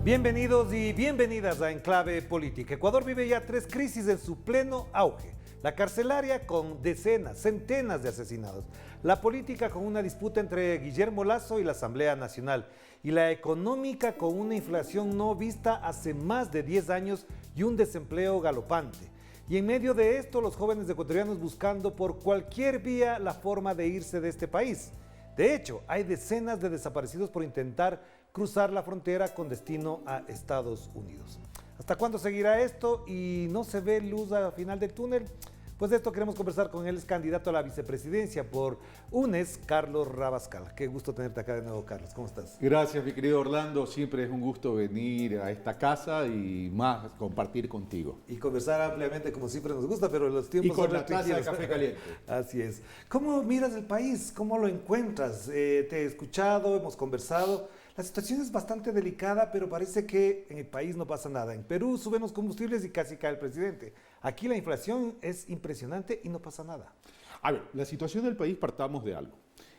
Bienvenidos y bienvenidas a Enclave Política. Ecuador vive ya 3 crisis en su pleno auge. La carcelaria con decenas, centenas de asesinados. La política con una disputa entre Guillermo Lasso y la Asamblea Nacional. Y la económica con una inflación no vista hace más de 10 años y un desempleo galopante. Y en medio de esto, los jóvenes ecuatorianos buscando por cualquier vía la forma de irse de este país. De hecho, hay decenas de desaparecidos por intentar cruzar la frontera con destino a Estados Unidos. ¿Hasta cuándo seguirá esto y no se ve luz al final del túnel? Pues de esto queremos conversar con el candidato a la vicepresidencia por UNES, Carlos Rabascal. Qué gusto tenerte acá de nuevo, Carlos. ¿Cómo estás? Gracias, mi querido Orlando. Siempre es un gusto venir a esta casa y más compartir contigo. Y conversar ampliamente, como siempre nos gusta, pero los tiempos y con son la taza de restringidos. café caliente. Así es. ¿Cómo miras el país? ¿Cómo lo encuentras? Te he escuchado, hemos conversado. La situación es bastante delicada, pero parece que en el país no pasa nada. En Perú suben los combustibles y casi cae el presidente. Aquí la inflación es impresionante y no pasa nada. A ver, la situación del país, partamos de algo.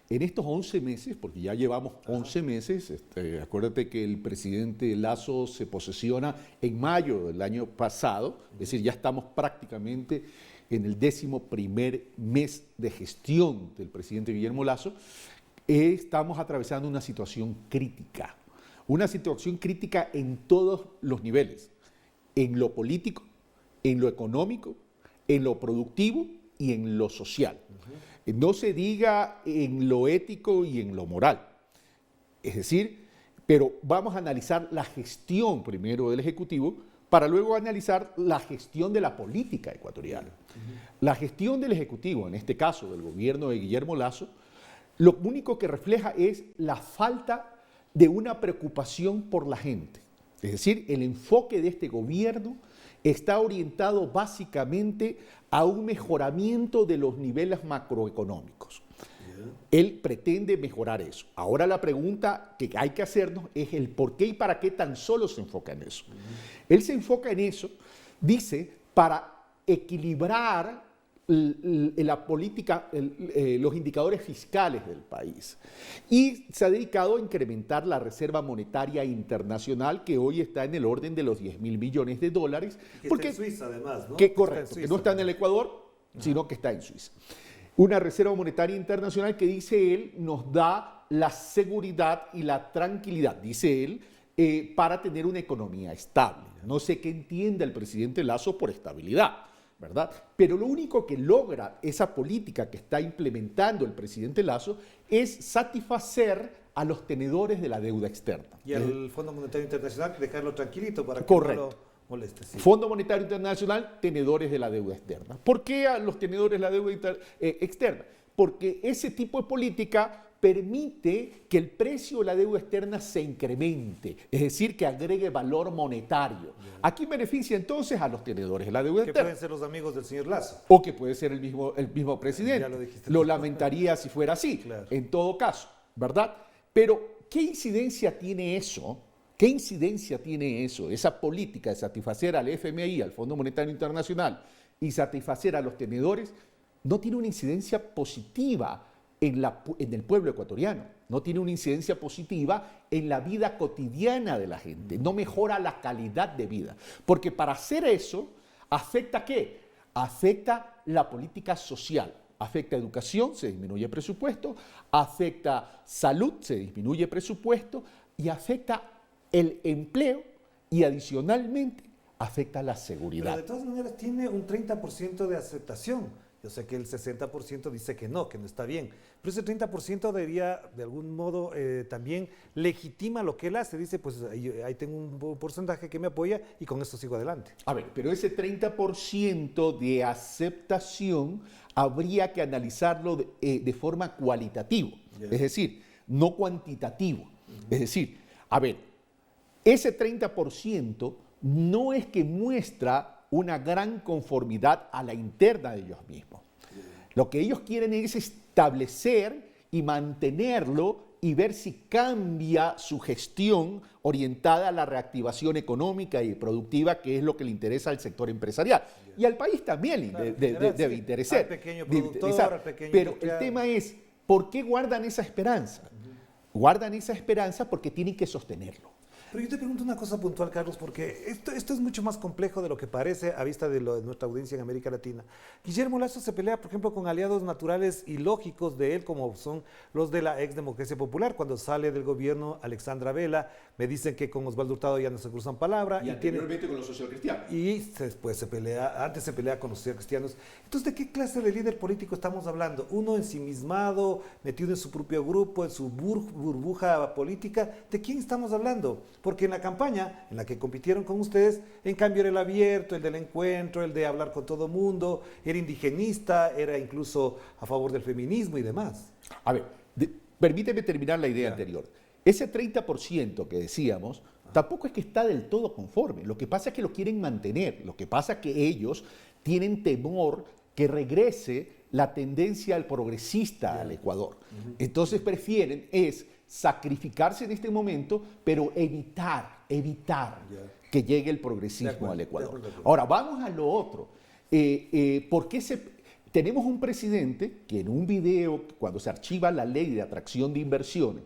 En estos 11 meses, porque ya llevamos 11 meses, acuérdate que el presidente Lasso se posesiona en mayo del año pasado, es decir, ya estamos prácticamente en el 11º mes de gestión del presidente Guillermo Lasso. Estamos atravesando una situación crítica en todos los niveles, en lo político, en lo económico, en lo productivo y en lo social. No se diga en lo ético y en lo moral. Es decir, pero vamos a analizar la gestión primero del Ejecutivo para luego analizar la gestión de la política ecuatoriana. La gestión del Ejecutivo, en este caso del gobierno de Guillermo Lasso, lo único que refleja es la falta de una preocupación por la gente. Es decir, el enfoque de este gobierno está orientado básicamente a un mejoramiento de los niveles macroeconómicos. Él pretende mejorar eso. Ahora la pregunta que hay que hacernos es el por qué y para qué tan solo se enfoca en eso. Él se enfoca en eso, dice, para equilibrar la política, los indicadores fiscales del país. Y se ha dedicado a incrementar la Reserva Monetaria Internacional, que hoy está en el orden de los 10.000 millones de dólares. Que está en Suiza, además, ¿no? Correcto, que no está en el Ecuador, sino que está en Suiza. Una Reserva Monetaria Internacional que, dice él, nos da la seguridad y la tranquilidad, dice él, para tener una economía estable. No sé qué entiende el presidente Lasso por estabilidad, ¿verdad? Pero lo único que logra esa política que está implementando el presidente Lasso es satisfacer a los tenedores de la deuda externa. Y al Fondo Monetario Internacional dejarlo tranquilito para que Correcto. no lo moleste. Sí. Fondo Monetario Internacional, tenedores de la deuda externa. ¿Por qué a los tenedores de la deuda externa? Porque ese tipo de política permite que el precio de la deuda externa se incremente, es decir, que agregue valor monetario. Aquí beneficia entonces a los tenedores de la deuda externa. Que pueden ser los amigos del señor Lasso. O que puede ser el mismo presidente. Ya lo dijiste. Lo lamentaría si fuera así, Claro. En todo caso, ¿verdad? Pero, ¿qué incidencia tiene eso? ¿Qué incidencia tiene eso, esa política de satisfacer al FMI, al Fondo Monetario Internacional, y satisfacer a los tenedores? No tiene una incidencia positiva en el pueblo ecuatoriano, no tiene una incidencia positiva en la vida cotidiana de la gente, no mejora la calidad de vida, porque para hacer eso, ¿afecta qué? Afecta la política social, afecta educación, se disminuye presupuesto, afecta salud, se disminuye presupuesto, y afecta el empleo y adicionalmente afecta la seguridad. Pero de todas maneras tiene un 30% de aceptación. Yo sé que el 60% dice que no está bien, pero ese 30% debería de algún modo también legitima lo que él hace. Dice, pues ahí tengo un porcentaje que me apoya y con esto sigo adelante. A ver, pero ese 30% de aceptación habría que analizarlo de forma cualitativa, es decir, no cuantitativo. Es decir, a ver, ese 30% no es que muestra una gran conformidad a la interna de ellos mismos. Lo que ellos quieren es establecer y mantenerlo y ver si cambia su gestión orientada a la reactivación económica y productiva, que es lo que le interesa al sector empresarial. Y al país también debe interesar. Al pequeño productor, al pequeño Pero industrial. el tema es, ¿por qué guardan esa esperanza? Guardan esa esperanza porque tienen que sostenerlo. Pero yo te pregunto una cosa puntual, Carlos, porque esto es mucho más complejo de lo que parece a vista de nuestra audiencia en América Latina. Guillermo Lasso se pelea, por ejemplo, con aliados naturales y lógicos de él, como son los de la ex Democracia Popular. Cuando sale del gobierno Alexandra Vela, me dicen que con Osvaldo Hurtado ya no se cruzan palabra. Y anteriormente con los socialcristianos. Y después antes se pelea con los cristianos. Entonces, ¿de qué clase de líder político estamos hablando? ¿Uno ensimismado, metido en su propio grupo, en su burbuja política? ¿De quién estamos hablando? Porque en la campaña en la que compitieron con ustedes, en cambio era el abierto, el del encuentro, el de hablar con todo mundo, era indigenista, era incluso a favor del feminismo y demás. A ver, permíteme terminar la idea anterior. Ese 30% que decíamos, tampoco es que está del todo conforme. Lo que pasa es que lo quieren mantener. Lo que pasa es que ellos tienen temor que regrese la tendencia al progresista al Ecuador. Entonces prefieren sacrificarse en este momento, pero evitar que llegue el progresismo al Ecuador. Ahora, vamos a lo otro. ¿Por qué tenemos un presidente que en un video, cuando se archiva la ley de atracción de inversiones,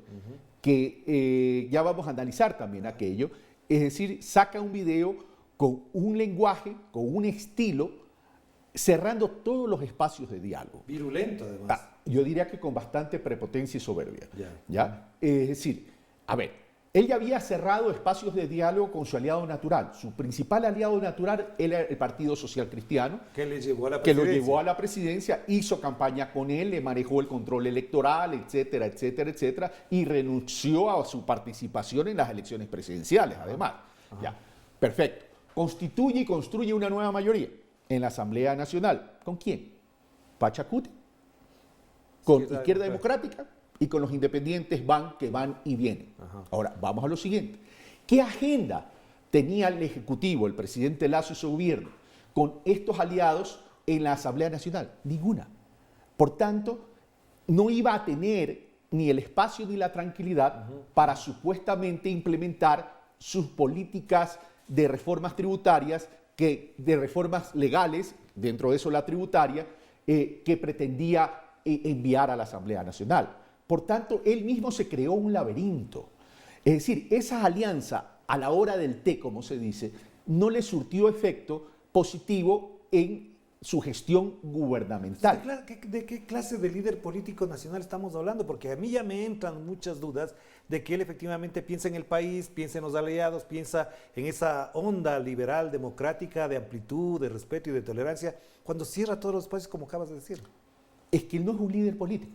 que ya vamos a analizar también aquello, es decir, saca un video con un lenguaje, con un estilo, cerrando todos los espacios de diálogo. Virulento, además. Yo diría que con bastante prepotencia y soberbia. ¿Ya? Es decir, a ver, él ya había cerrado espacios de diálogo con su aliado natural. Su principal aliado natural era el Partido Social Cristiano, que le llevó a la que lo presidencia. llevó a la presidencia, hizo campaña con él, le manejó el control electoral, etcétera, etcétera, etcétera, y renunció a su participación en las elecciones presidenciales, además. Ya, perfecto. Constituye y construye una nueva mayoría en la Asamblea Nacional. ¿Con quién? Pachacuti. Con Izquierda Democrática y con los independientes que van y vienen. Ahora, vamos a lo siguiente. ¿Qué agenda tenía el Ejecutivo, el presidente Lasso y su gobierno, con estos aliados en la Asamblea Nacional? Ninguna. Por tanto, no iba a tener ni el espacio ni la tranquilidad para supuestamente implementar sus políticas de reformas tributarias, de reformas legales, dentro de eso la tributaria, que pretendía enviar a la Asamblea Nacional. Por tanto, él mismo se creó un laberinto. Es decir, esa alianza a la hora del té, como se dice, no le surtió efecto positivo en su gestión gubernamental. ¿De qué clase de líder político nacional estamos hablando? Porque a mí ya me entran muchas dudas de que él efectivamente piensa en el país, piensa en los aliados, piensa en esa onda liberal, democrática, de amplitud, de respeto y de tolerancia, cuando cierra todos los espacios, como acabas de decir. Es que él no es un líder político.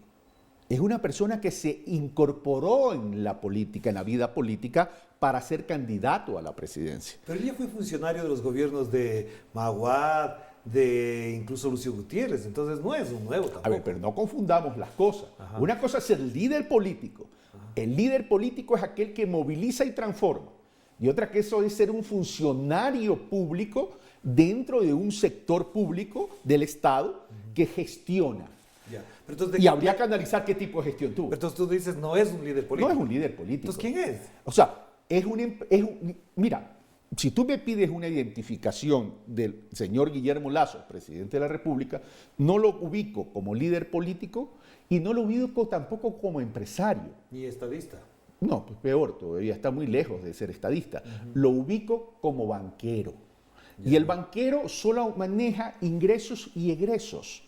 Es una persona que se incorporó en la política, en la vida política, para ser candidato a la presidencia. Pero él ya fue funcionario de los gobiernos de Maguad, de incluso Lucio Gutiérrez, entonces no es un nuevo tampoco. A ver, pero no confundamos las cosas. Una cosa es ser líder político. El líder político es aquel que moviliza y transforma. Y otra que eso es ser un funcionario público dentro de un sector público del Estado que gestiona. Pero entonces, y habría que analizar qué tipo de gestión tuvo. Pero entonces tú dices, no es un líder político. No es un líder político. Entonces, ¿quién es? O sea, mira, si tú me pides una identificación del señor Guillermo Lasso, presidente de la República, no lo ubico como líder político y no lo ubico tampoco como empresario. Ni estadista. No, pues peor, todavía está muy lejos de ser estadista. Lo ubico como banquero. Y el banquero solo maneja ingresos y egresos.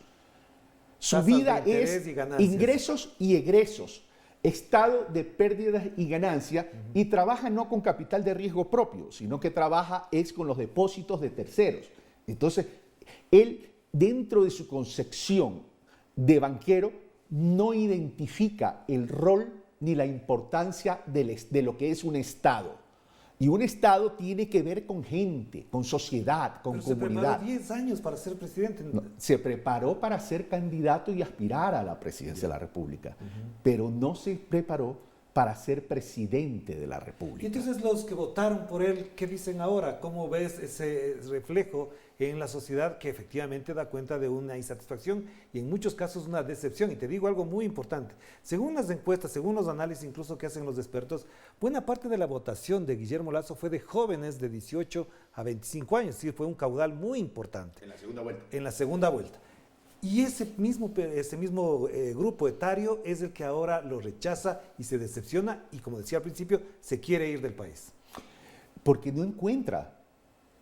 Su vida es ingresos y egresos, estado de pérdidas y ganancias, y trabaja no con capital de riesgo propio, sino que trabaja es con los depósitos de terceros. Entonces, él, dentro de su concepción de banquero, no identifica el rol ni la importancia de lo que es un Estado. Y un Estado tiene que ver con gente, con sociedad, con comunidad. Se preparó 10 años para ser presidente. No, se preparó para ser candidato y aspirar a la presidencia de la República, pero no se preparó para ser presidente de la República. Y entonces los que votaron por él, ¿qué dicen ahora? ¿Cómo ves ese reflejo en la sociedad que efectivamente da cuenta de una insatisfacción y en muchos casos una decepción? Y te digo algo muy importante. Según las encuestas, según los análisis incluso que hacen los expertos, buena parte de la votación de Guillermo Lasso fue de jóvenes de 18 a 25 años. Es decir, fue un caudal muy importante. En la segunda vuelta. En la segunda vuelta. Y ese mismo grupo etario es el que ahora lo rechaza y se decepciona y, como decía al principio, se quiere ir del país. Porque no encuentra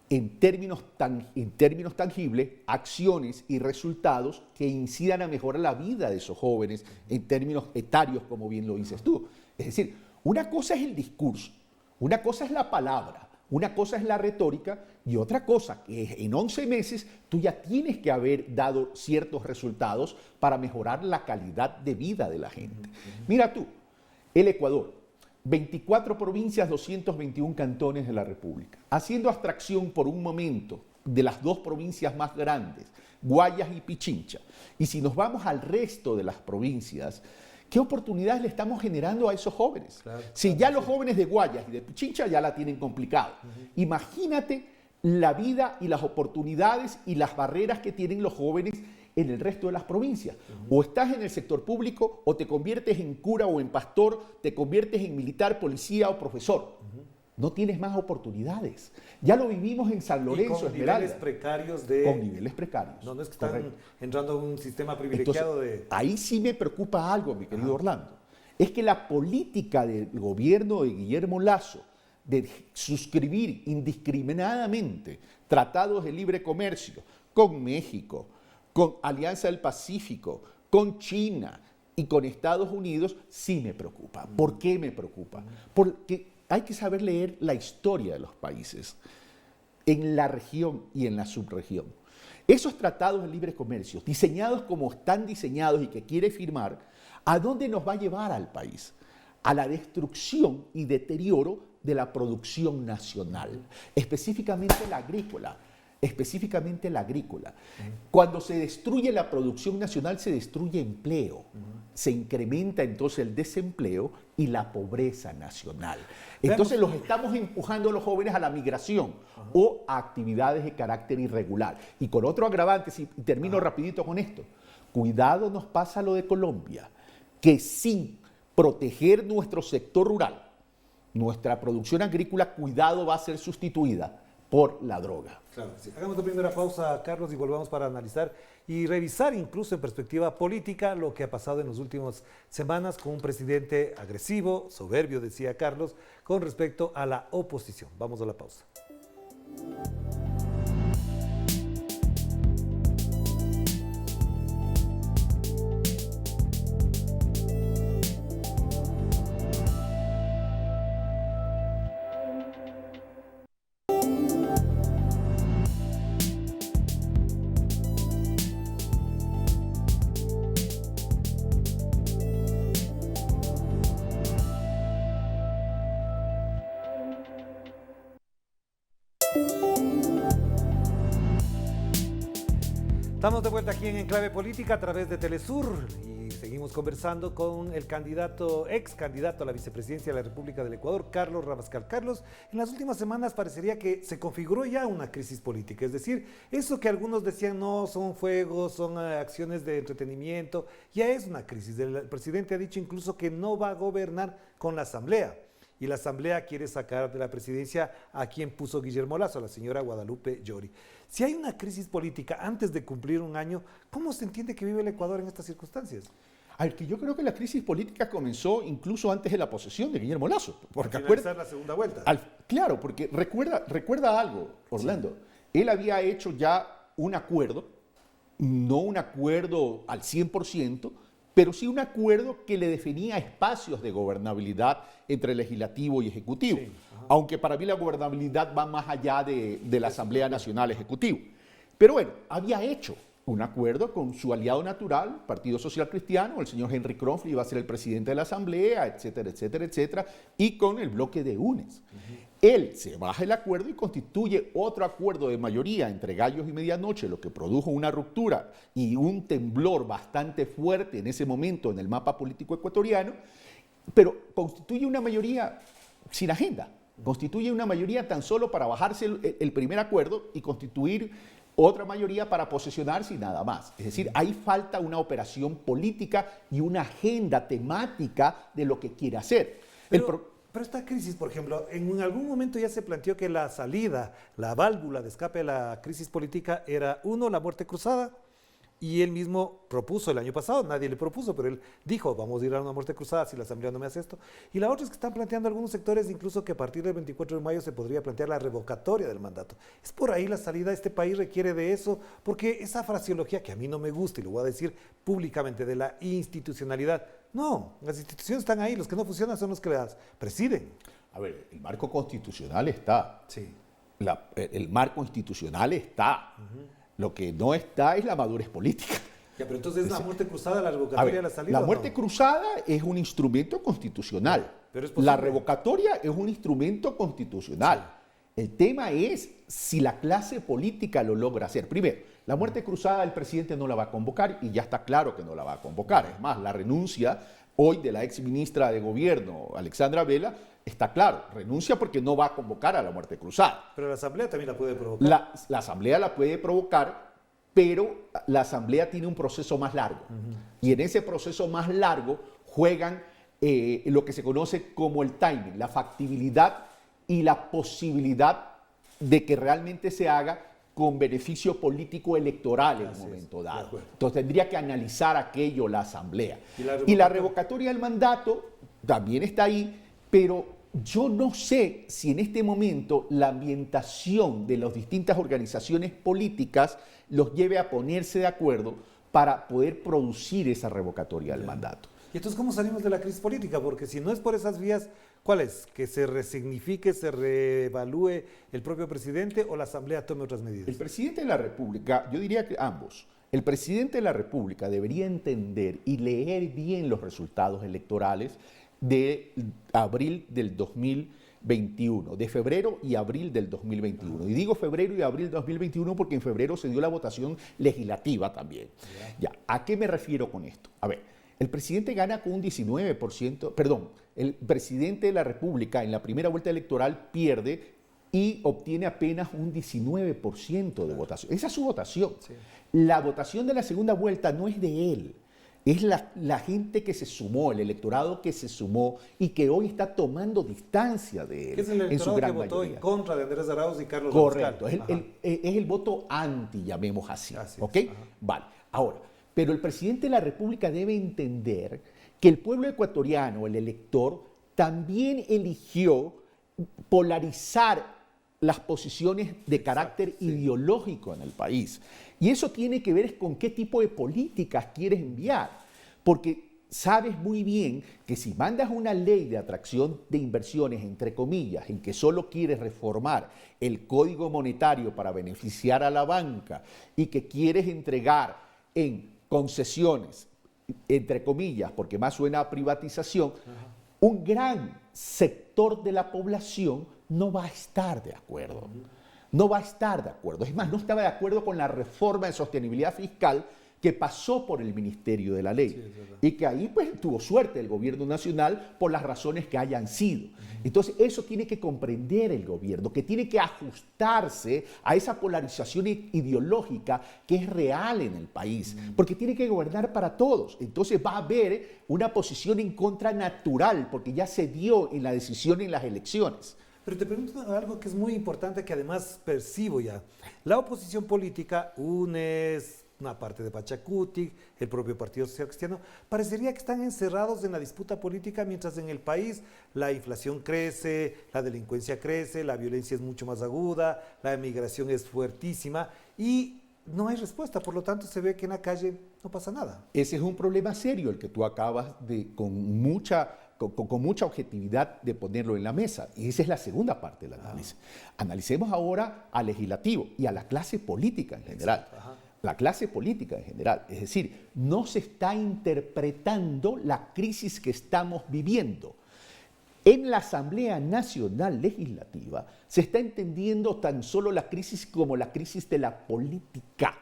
en términos tangibles acciones y resultados que incidan a mejorar la vida de esos jóvenes en términos etarios, como bien lo dices tú. Es decir, una cosa es el discurso, una cosa es la palabra, una cosa es la retórica y otra cosa que en 11 meses tú ya tienes que haber dado ciertos resultados para mejorar la calidad de vida de la gente. Mira tú, el Ecuador, 24 provincias, 221 cantones de la República. Haciendo abstracción por un momento de las dos provincias más grandes, Guayas y Pichincha, y si nos vamos al resto de las provincias, ¿qué oportunidades le estamos generando a esos jóvenes? Claro, si ya los jóvenes de Guayas y de Pichincha ya la tienen complicada. Imagínate la vida y las oportunidades y las barreras que tienen los jóvenes en el resto de las provincias. O estás en el sector público, o te conviertes en cura o en pastor, te conviertes en militar, policía o profesor. No tienes más oportunidades. Ya lo vivimos en San Lorenzo, Esmeralda. Niveles precarios con niveles precarios. No es que están entrando a un sistema privilegiado. Entonces, ahí sí me preocupa algo, mi querido Orlando. Es que la política del gobierno de Guillermo Lasso de suscribir indiscriminadamente tratados de libre comercio con México, con Alianza del Pacífico, con China y con Estados Unidos, sí me preocupa. ¿Por qué me preocupa? Porque hay que saber leer la historia de los países en la región y en la subregión. Esos tratados de libre comercio, diseñados como están diseñados y que quiere firmar, ¿a dónde nos va a llevar al país? A la destrucción y deterioro de la producción nacional, específicamente la agrícola. Cuando se destruye la producción nacional, se destruye empleo. Se incrementa entonces el desempleo y la pobreza nacional. Entonces los estamos empujando a los jóvenes a la migración o a actividades de carácter irregular. Y con otro agravante, y termino rapidito con esto, cuidado nos pasa lo de Colombia, que sin proteger nuestro sector rural, nuestra producción agrícola, cuidado, va a ser sustituida por la droga. Claro, sí. Hagamos la primera pausa, Carlos, y volvamos para analizar y revisar incluso en perspectiva política lo que ha pasado en las últimas semanas con un presidente agresivo, soberbio, decía Carlos, con respecto a la oposición. Vamos a la pausa. Estamos de vuelta aquí en Enclave Política a través de Telesur y seguimos conversando con el ex candidato a la vicepresidencia de la República del Ecuador, Carlos Rabascal. Carlos, en las últimas semanas parecería que se configuró ya una crisis política, es decir, eso que algunos decían no son fuegos, son acciones de entretenimiento, ya es una crisis. El presidente ha dicho incluso que no va a gobernar con la Asamblea. Y la Asamblea quiere sacar de la presidencia a quien puso Guillermo Lasso, a la señora Guadalupe Llori. Si hay una crisis política antes de cumplir un año, ¿cómo se entiende que vive el Ecuador en estas circunstancias? A ver, que yo creo que la crisis política comenzó incluso antes de la posesión de Guillermo Lasso. Porque finalizar la segunda vuelta. Claro, porque recuerda algo, Orlando. Sí. Él había hecho ya un acuerdo, no un acuerdo al 100%, pero sí un acuerdo que le definía espacios de gobernabilidad entre legislativo y ejecutivo. Sí, aunque para mí la gobernabilidad va más allá de la Asamblea Nacional Ejecutiva. Pero bueno, había hecho un acuerdo con su aliado natural, Partido Social Cristiano, el señor Henry Cronfle iba a ser el presidente de la Asamblea, etcétera, etcétera, etcétera, y con el bloque de UNES. Él se baja el acuerdo y constituye otro acuerdo de mayoría entre gallos y medianoche, lo que produjo una ruptura y un temblor bastante fuerte en ese momento en el mapa político ecuatoriano, pero constituye una mayoría sin agenda. Constituye una mayoría tan solo para bajarse el primer acuerdo y constituir otra mayoría para posesionarse y nada más. Es decir, ahí falta una operación política y una agenda temática de lo que quiere hacer. Pero esta crisis, por ejemplo, en algún momento ya se planteó que la salida, la válvula de escape de la crisis política era, uno, la muerte cruzada, y él mismo propuso el año pasado, nadie le propuso, pero él dijo, vamos a ir a una muerte cruzada si la Asamblea no me hace esto. Y la otra es que están planteando algunos sectores incluso que a partir del 24 de mayo se podría plantear la revocatoria del mandato. Es por ahí la salida, este país requiere de eso, porque esa fraseología que a mí no me gusta, y lo voy a decir públicamente, de la institucionalidad, no, las instituciones están ahí, los que no funcionan son los que las presiden. A ver, el marco constitucional está. Sí. El marco institucional está. Lo que no está es la madurez política. Ya, pero entonces la muerte cruzada, la revocatoria de la salida. La muerte cruzada es un instrumento constitucional. Pero es la revocatoria es un instrumento constitucional. Sí. El tema es si la clase política lo logra hacer. Primero, la muerte cruzada el presidente no la va a convocar y ya está claro que no la va a convocar. Es más, la renuncia hoy de la ex ministra de Gobierno, Alexandra Vela, está claro, renuncia porque no va a convocar a la muerte cruzada. Pero la Asamblea también la puede provocar. La Asamblea la puede provocar, pero la Asamblea tiene un proceso más largo. Y en ese proceso más largo juegan lo que se conoce como el timing, la factibilidad y la posibilidad de que realmente se haga con beneficio político electoral en un momento dado. Entonces tendría que analizar aquello la Asamblea. Y la revocatoria del mandato también está ahí, pero yo no sé si en este momento la ambientación de las distintas organizaciones políticas los lleve a ponerse de acuerdo para poder producir esa revocatoria del mandato. ¿Y entonces cómo salimos de la crisis política? Porque si no es por esas vías, ¿cuál es? ¿Que se resignifique, se reevalúe el propio presidente o la Asamblea tome otras medidas? El presidente de la República, yo diría que ambos. El presidente de la República debería entender y leer bien los resultados electorales de abril del 2021, de febrero y abril del 2021. Y digo febrero y abril del 2021 porque en febrero se dio la votación legislativa también. Ya, ¿a qué me refiero con esto? A ver, el presidente gana con un 19%, perdón, el presidente de la República en la primera vuelta electoral pierde y obtiene apenas un 19% de votación. Esa es su votación. Sí. La votación de la segunda vuelta no es de él. Es la gente que se sumó, el electorado que se sumó y que hoy está tomando distancia de él. Es el en su gran que votó mayoría. En contra de Andrés Arauz y Carlos Correcto, es el voto anti, llamemos así. ¿Ok? Vale. Ahora, pero el presidente de la República debe entender que el pueblo ecuatoriano, el elector, también eligió polarizar las posiciones de carácter ideológico en el país. Y eso tiene que ver con qué tipo de políticas quieres enviar. Porque sabes muy bien que si mandas una ley de atracción de inversiones, entre comillas, en que solo quieres reformar el código monetario para beneficiar a la banca y que quieres entregar en concesiones, entre comillas, porque más suena a privatización, un gran sector de la población no va a estar de acuerdo. No va a estar de acuerdo. Es más, no estaba de acuerdo con la reforma de sostenibilidad fiscal que pasó por el Ministerio de la Ley. Y que ahí pues tuvo suerte el gobierno nacional por las razones que hayan sido. Entonces eso tiene que comprender el gobierno, que tiene que ajustarse a esa polarización ideológica que es real en el país, porque tiene que gobernar para todos. Entonces va a haber una posición en contra natural, porque ya se dio en la decisión en las elecciones. Pero te pregunto algo que es muy importante, que además percibo ya. La oposición política, UNES, una parte de Pachacutic, el propio Partido Social Cristiano, parecería que están encerrados en la disputa política, mientras en el país la inflación crece, la delincuencia crece, la violencia es mucho más aguda, la emigración es fuertísima y no hay respuesta. Por lo tanto, se ve que en la calle no pasa nada. Ese es un problema serio el que tú acabas de, con mucha objetividad, de ponerlo en la mesa. Y esa es la segunda parte del análisis. Analicemos ahora al legislativo y a la clase política en general. La clase política en general. Es decir, no se está interpretando la crisis que estamos viviendo. En la Asamblea Nacional Legislativa se está entendiendo tan solo la crisis como la crisis de la política,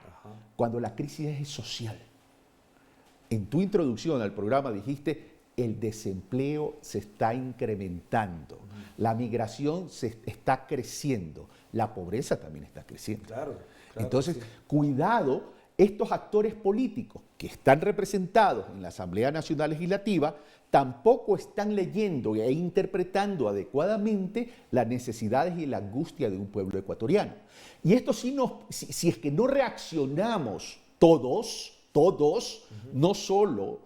cuando la crisis es social. En tu introducción al programa dijiste, el desempleo se está incrementando, la migración se está creciendo, la pobreza también está creciendo. Claro, Entonces, sí. cuidado, estos actores políticos que están representados en la Asamblea Nacional Legislativa tampoco están leyendo e interpretando adecuadamente las necesidades y la angustia de un pueblo ecuatoriano. Y esto si es que no reaccionamos todos, no solo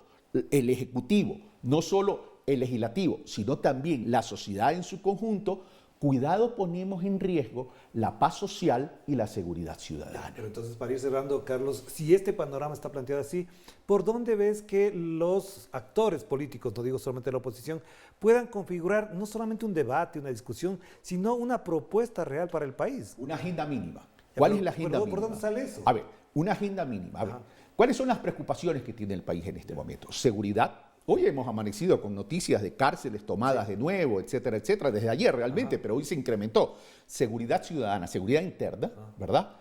el Ejecutivo, no solo el Legislativo, sino también la sociedad en su conjunto, cuidado, ponemos en riesgo la paz social y la seguridad ciudadana. Pero entonces, para ir cerrando, Carlos, si este panorama está planteado así, ¿por dónde ves que los actores políticos, no digo solamente la oposición, puedan configurar no solamente un debate, una discusión, sino una propuesta real para el país? Una agenda mínima. ¿Cuál es la agenda mínima? ¿Por dónde sale eso? A ver, una agenda mínima. A ver, ¿cuáles son las preocupaciones que tiene el país en este momento? Seguridad. Hoy hemos amanecido con noticias de cárceles tomadas de nuevo, etcétera, etcétera, desde ayer realmente, pero hoy se incrementó. Seguridad ciudadana, seguridad interna, ¿verdad?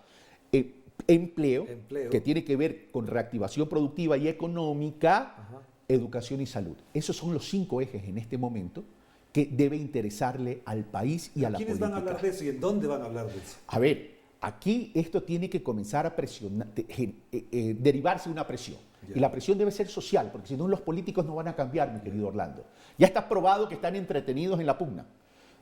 Empleo, que tiene que ver con reactivación productiva y económica, educación y salud. Esos son los 5 ejes en este momento que debe interesarle al país y a la política. ¿Quiénes van a hablar de eso y en dónde van a hablar de eso? A ver, aquí esto tiene que comenzar a presionar, derivarse una presión. Y la presión debe ser social, porque si no los políticos no van a cambiar, mi querido Orlando. Ya está probado que están entretenidos en la pugna.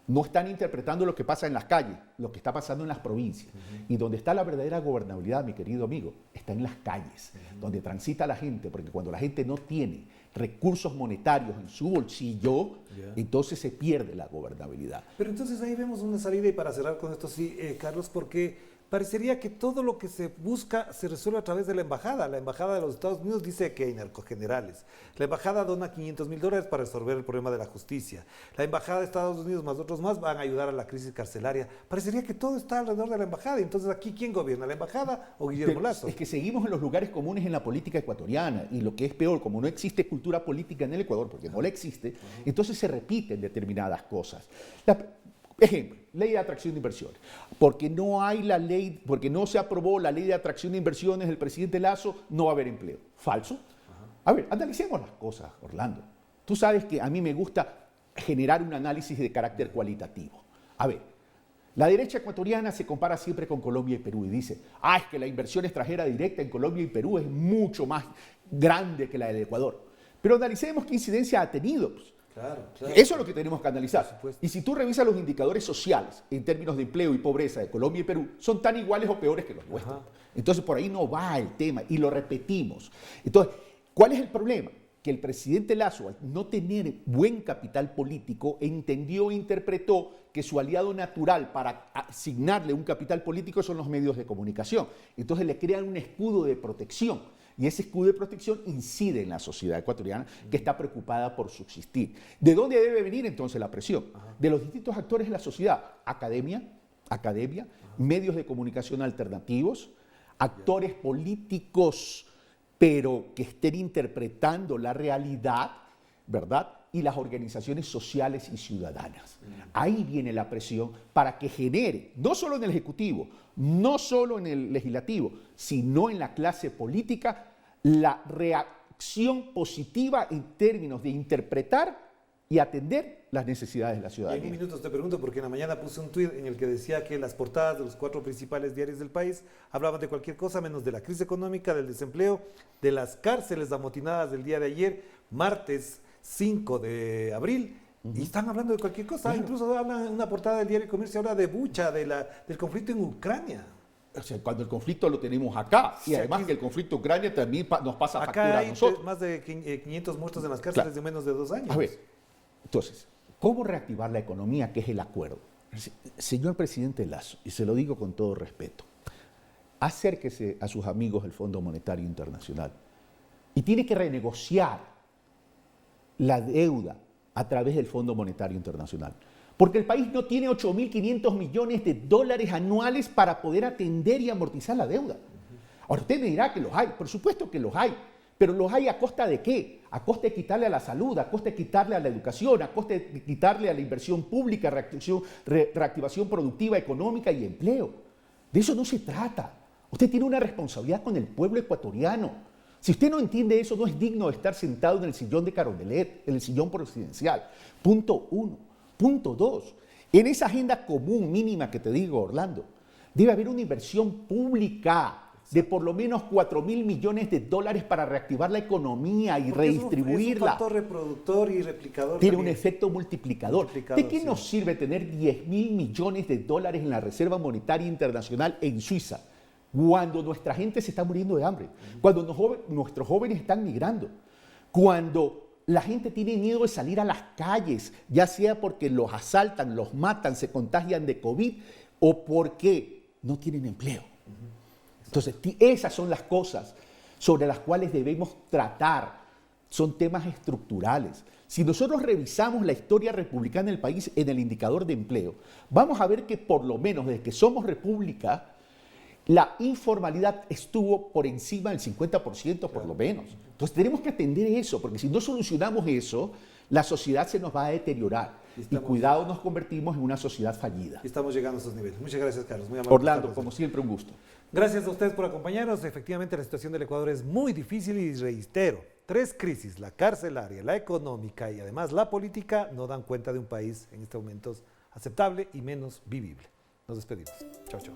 No están interpretando lo que pasa en las calles, lo que está pasando en las provincias. Y donde está la verdadera gobernabilidad, mi querido amigo, está en las calles, donde transita la gente, porque cuando la gente no tiene recursos monetarios en su bolsillo, entonces se pierde la gobernabilidad. Pero entonces ahí vemos una salida, y para cerrar con esto, sí, Carlos, porque parecería que todo lo que se busca se resuelve a través de la embajada. La embajada de los Estados Unidos dice que hay narcogenerales. La embajada dona $500,000 para resolver el problema de la justicia. La embajada de Estados Unidos más otros más van a ayudar a la crisis carcelaria. Parecería que todo está alrededor de la embajada. Entonces, ¿aquí quién gobierna? ¿La embajada o Guillermo Lasso? Es que seguimos en los lugares comunes en la política ecuatoriana, y lo que es peor, como no existe cultura política en el Ecuador, porque no la existe, entonces se repiten determinadas cosas. Ejemplo, ley de atracción de inversiones. Porque no se aprobó la ley de atracción de inversiones del presidente Lasso, no va a haber empleo. ¿Falso? A ver, analicemos las cosas, Orlando. Tú sabes que a mí me gusta generar un análisis de carácter cualitativo. A ver, la derecha ecuatoriana se compara siempre con Colombia y Perú y dice, es que la inversión extranjera directa en Colombia y Perú es mucho más grande que la del Ecuador. Pero analicemos qué incidencia ha tenido. Claro. Eso es lo que tenemos que analizar. Y si tú revisas los indicadores sociales en términos de empleo y pobreza de Colombia y Perú, son tan iguales o peores que los nuestros. Entonces, por ahí no va el tema y lo repetimos. Entonces, ¿cuál es el problema? Que el presidente Lasso, al no tener buen capital político, entendió e interpretó que su aliado natural para asignarle un capital político son los medios de comunicación. Entonces le crean un escudo de protección. Y ese escudo de protección incide en la sociedad ecuatoriana, que está preocupada por subsistir. ¿De dónde debe venir entonces la presión? De los distintos actores de la sociedad. Academia, medios de comunicación alternativos, actores políticos, pero que estén interpretando la realidad, ¿verdad? Y las organizaciones sociales y ciudadanas. Ahí viene la presión para que genere, no solo en el Ejecutivo, no solo en el Legislativo, sino en la clase política, la reacción positiva en términos de interpretar y atender las necesidades de la ciudadanía. Y en un minuto te pregunto, porque en la mañana puse un tuit en el que decía que las portadas de los 4 principales diarios del país hablaban de cualquier cosa menos de la crisis económica, del desempleo, de las cárceles amotinadas del día de ayer, martes 5 de abril, y están hablando de cualquier cosa. Claro. Incluso hablan en una portada del diario Comercio, habla de Bucha, del conflicto en Ucrania. O sea, cuando el conflicto lo tenemos acá, y además aquí, que el conflicto en Ucrania también nos pasa factura a nosotros. Acá hay más de 500 muertos en las cárceles de menos de 2 años. A ver, entonces, ¿cómo reactivar la economía? Que es el acuerdo. Señor presidente Lasso, y se lo digo con todo respeto, acérquese a sus amigos del Fondo Monetario Internacional y tiene que renegociar la deuda a través del Fondo Monetario Internacional. Porque el país no tiene 8.500 millones de dólares anuales para poder atender y amortizar la deuda. Ahora usted me dirá que los hay, por supuesto que los hay, pero los hay ¿a costa de qué? A costa de quitarle a la salud, a costa de quitarle a la educación, a costa de quitarle a la inversión pública, reactivación productiva, económica y empleo. De eso no se trata. Usted tiene una responsabilidad con el pueblo ecuatoriano. Si usted no entiende eso, no es digno de estar sentado en el sillón de Carondelet, en el sillón presidencial. Punto 1. Punto 2. En esa agenda común mínima que te digo, Orlando, debe haber una inversión pública de por lo menos 4.000 millones de dólares para reactivar la economía y redistribuirla. Es un factor reproductor y replicador. Tiene también. un efecto multiplicador. ¿De qué nos sirve tener 10.000 millones de dólares en la Reserva Monetaria Internacional en Suiza cuando nuestra gente se está muriendo de hambre, cuando nuestros jóvenes están migrando, cuando la gente tiene miedo de salir a las calles, ya sea porque los asaltan, los matan, se contagian de COVID o porque no tienen empleo? Entonces, esas son las cosas sobre las cuales debemos tratar. Son temas estructurales. Si nosotros revisamos la historia republicana del país en el indicador de empleo, vamos a ver que por lo menos desde que somos república, la informalidad estuvo por encima del 50% por lo menos. Entonces tenemos que atender eso, porque si no solucionamos eso, la sociedad se nos va a deteriorar. Y cuidado, nos convertimos en una sociedad fallida. Estamos llegando a esos niveles. Muchas gracias, Carlos. Muy amable. Orlando, como siempre, un gusto. Gracias a ustedes por acompañarnos. Efectivamente, la situación del Ecuador es muy difícil y reitero, 3 crisis, la carcelaria, la económica y además la política, no dan cuenta de un país en estos momentos aceptable y menos vivible. Nos despedimos. Chao, chao.